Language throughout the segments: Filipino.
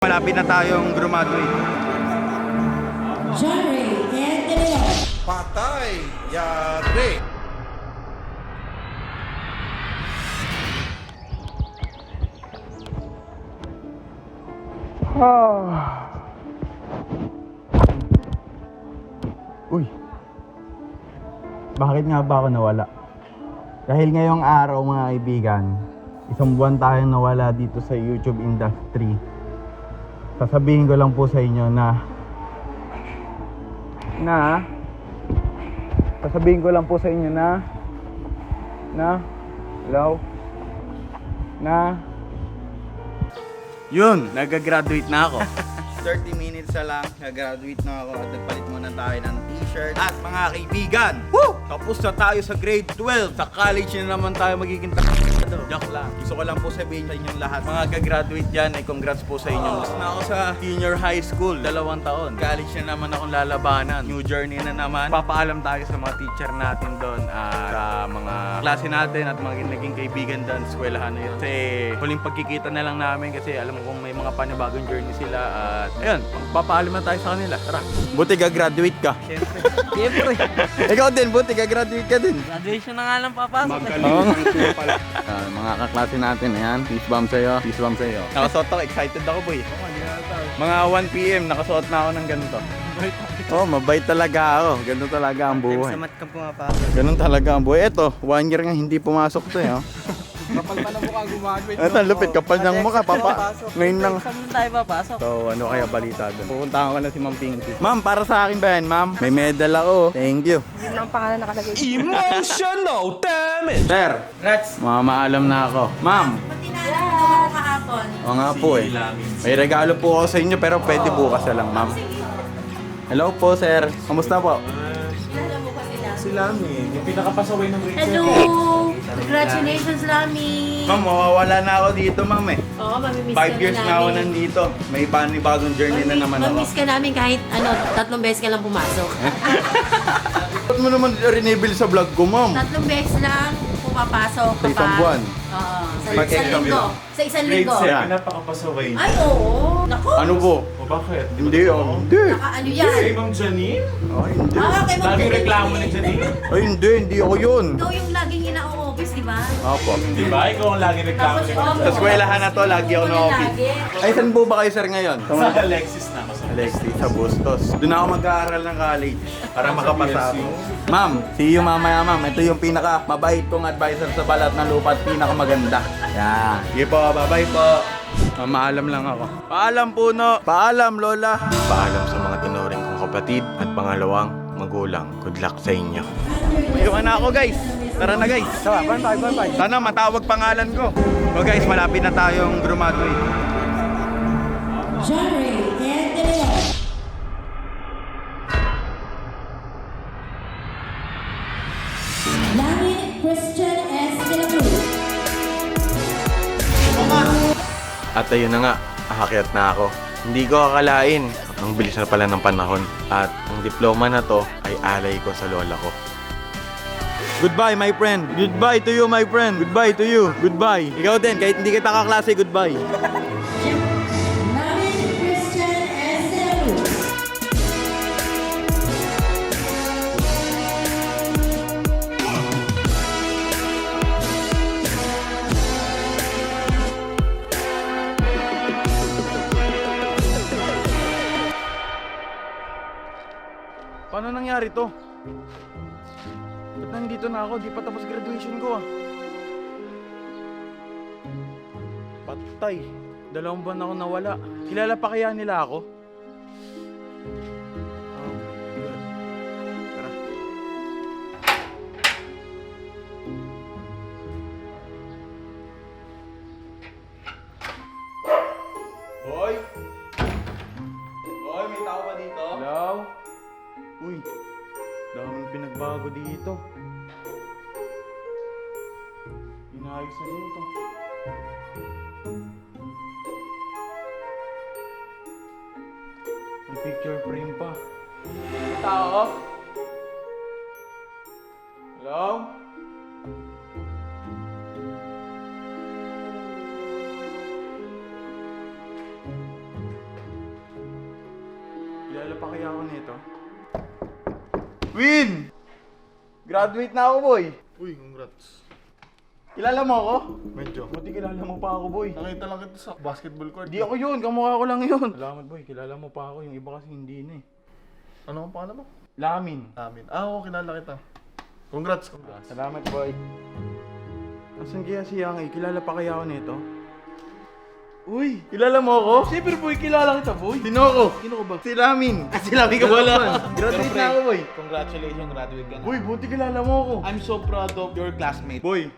Malapit na tayong graduate. John Ray and De Leon. Patay! Yari! Uy, bakit nga ba ako nawala? Dahil ngayong araw mga kaibigan, isang buwan tayong nawala dito sa YouTube industry. Sasabihin ko lang po sa inyo sasabihin ko lang po sa inyo yun, nag-graduate na ako. 30 minutes na lang, nag-graduate na ako at nagpalit muna tayo ng t-shirt. At mga kaibigan, tapos na tayo sa grade 12. Sa college na naman tayo magiging joke lang. Gusto ko lang po sabihin sa inyong lahat, mga gagraduate dyan, ay congrats po sa inyo. Tapos na ako sa senior high school, 2 taon. College na naman akong lalabanan. New journey na naman. Papaalam tayo sa mga teacher natin doon at sa mga klase natin at mga naging kaibigan doon, eskwelahan na yun. Kasi huling pagkikita na lang namin kasi alam mo kung may mga panibagong journey sila at ayun, papaalam na tayo sa kanila. Tara. Buti gagraduate ka. Siyempre. Ikaw din, buti gagraduate ka din. Graduation na nga lang papasok. Oo. Mga kaklase natin, ayan. Peace bomb sa'yo. Peace bomb sa'yo. Nakasuot ako, excited ako boy. Mga 1 PM, nakasuot na ako ng ganito. Oh, mabait talaga ako. Ganito talaga ang buhay. Sa mat ka pumapasok. Ganun talaga ang buhay. Eto, 1 year nga hindi pumasok to eh. Oh. Kapal pa na mukha gumagawin. Eto, lupit. Kapal ng mukha, papa. Ngayon lang. Saan na tayo papasok? So, ano kaya balita doon? Pupuntahan ko na si Ma'am Pinky. Ma'am, para sa akin ba yan, ma'am? May medal ako. Thank you. Yun ang pangalan nakalagay. Emotional damage! Sir, mamaalam na ako. Ma'am, Hello, kahapon. oo nga po eh. May regalo po ako sa inyo pero pwede bukas na lang, ma'am. Hello po, sir. Kamusta po? Kilala mo ba sila? Si Lami, yung pinakapasaway ng grade Hello! Congratulations, Lami! Ma'am, mawawala na ako dito, ma'am eh. Oo, mamimiss 5 years na ako nandito. May panibagong journey na naman ako. Mamimiss ka namin kahit 3 beses ka lang pumasok. Ba't mo naman renable sa vlog ko, ma'am? 3 beses lang pumapasok. Sa isang buwan? Oo, sa Grade isang seven. linggo. Sa isang linggo. seven. Yeah. pinapakapasaway niya. Ay, oo. Naku. Ano po? O bakit? Hindi, oh. Hindi. Ano yan? Kay Ma'am Janine? Ay, hindi. Okay, Lagi reklamo ni Janine? Ay, hindi ako yun. Ikaw yung laging ina-office, di ba? Opo. Di ba? Ikaw ang lagi reklamo ni Ma'am Sa eskwelahan na to, lagi ako na-office. Ay, saan po ba kayo, sir, ngayon? Sa Alexis na ako. Alexis, sa Bustos. Doon ako mag-aaral ng college para makapasa ako. Ma'am, see you mamaya, ma'am. Ito yung pinaka mabait kong advisor sa balat ng lupa at pinakamaganda. Yan. Sige po, bye-bye po. Mamaalam lang ako. Paalam puno. Paalam, lola. Paalam sa mga tinuring kong kapatid at pangalawang magulang. Good luck sa inyo. Iwan na ako, guys. Tara na, guys. Bye-bye. Sana matawag pangalan ko. So guys, malapit na tayong graduate. John Ray and De Leon. Langit Christian S. De La Cruz. At ayun na nga, aakyat na ako. Hindi ko akalain, ang bilis na pala ng panahon. At ang diploma na to ay alay ko sa lola ko. Goodbye, my friend. Goodbye to you, my friend. Goodbye to you. Goodbye. Ikaw din, kahit hindi kita kaklase, goodbye. Langit Christian S. De La Cruz. Paano nangyari to? Ba't nandito na ako? Di pa tapos graduation ko ah. Patay. 2 buwan ako nawala. Kilala pa kaya nila ako? Oh, good. Tara. Boy! Boy, may tao ba dito? Hello? Uy, daming pinagbago dito. Inayos na dito. May picture frame pa. May tao? Hello? kilala pa kaya ako nito? Win! Graduate na ako, boy. Uy, congrats. Kilala mo ako? Medyo. Buti kilala mo pa ako, boy. Nakita lang kita sa basketball court. Di ako yun, kamukha ko lang yun. Salamat, boy. Kilala mo pa ako. Yung iba kasi hindi na eh. Ano ang pangalan mo? Lamin. Amin. Oo, kilala kita. Congrats. Salamat, boy. Asan kaya si Yang eh? Kilala pa kaya ako nito? Uy, kilala mo ako? Siyempre boy, kilala kita boy. Sino ako? Sino ka ba? Si Lamin. Si Lamin ka wala. Graduate na ako, boy. Congratulations, graduate ka na. Boy, buti kilala mo ako. I'm so proud of your classmate. Boy,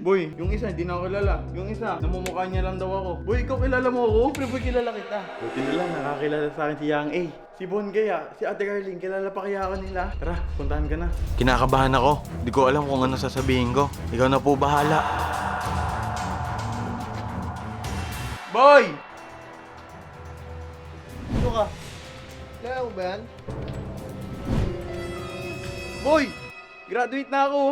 boy, yung isa hindi na ako kilala. Yung isa, namumukha niya lang daw ako. Boy, ikaw kilala mo ako? Siyempre boy, kilala kita. Buti na lang, nakakilala sa akin si Yang A. Si Bon kaya, si Ate Carlin, kilala pa kaya ako nila? Tara, puntahan ka na. Kinakabahan ako. Di ko alam kung ano sasabihin ko. Ikaw na po bahala. Boy! Ano ka? Kilala mo ba yan? Boy! Graduate na ako.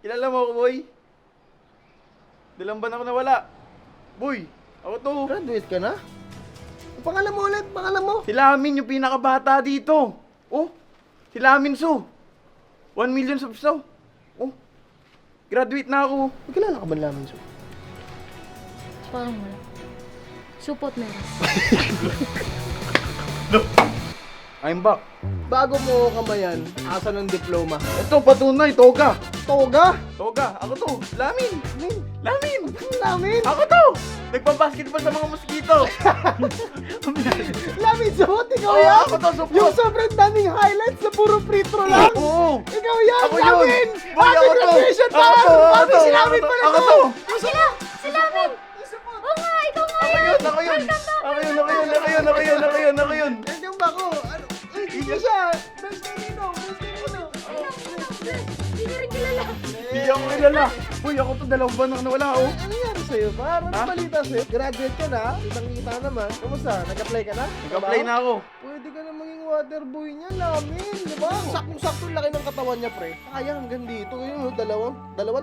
Kilala mo ako, boy? Dalang ba na ako nawala? Boy, ako to. Graduate ka na? Ang pangalan mo ulit, pangalan mo? Si Lamin, yung pinakabata dito. Oh, si Lamin Su. 1 million subs daw. Oh, graduate na ako. Kilala ka ba namin so? Parang wala. Supot meron. I'm back. Bago mo kamayan, asa ng diploma? Ito, patunay, toga. Toga? Toga, ako to. Lamin. Lamin. Lamin? Ako to. Nagpa-basketball sa mga mosquito. Lamin suot? Ikaw Oo, yan? ako to, support. Yung sobrang daming highlights na puro free throw lang? Oo. Ikaw yan, Ako yun. Lamin! Boy, Happy ako to. graduation Ako pa! to, ako Happy to, si ako Lamin to. pala Ako to! to. Ay, sila Min! Oo nga, ikaw nga Ako yun, ako yun. Ako yun, ako yun, ako yun, ako yun, ako yun, ako yun. Nandiyan ba ako? Ano? Ay, hindi siya! Best friend nino! Best friend ko na! Hindi ko rin kilala. Hindi ako kilala. Uy, ako to, 2 buwan na nawala, oh. Ano nangyari sa'yo? Parang Ha? balita sa'yo. Graduate ka na, kitang-kita naman. Kamusta? Nag-apply ka na? Nag-apply na ako. Pwede ka na maging water boy niya, Lamin. Di ba? Saktong-sakto laki ng katawan niya, pre. Kaya hanggang dito. Yun, dalawang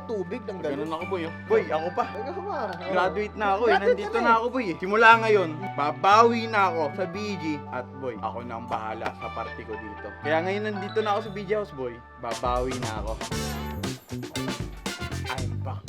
tubig ng Ganun ganun. ako, boy, oh. Boy, ako pa. Ikaw ba? Graduate na ako, eh. Graduate Nandito ka na ako, boy, eh. Simula ngayon, babawi na ako sa BG. At, boy, ako na ang bahala sa party ko dito. Kaya ngayon, nandito na ako sa BG House, boy. Babawi na ako. I'm back.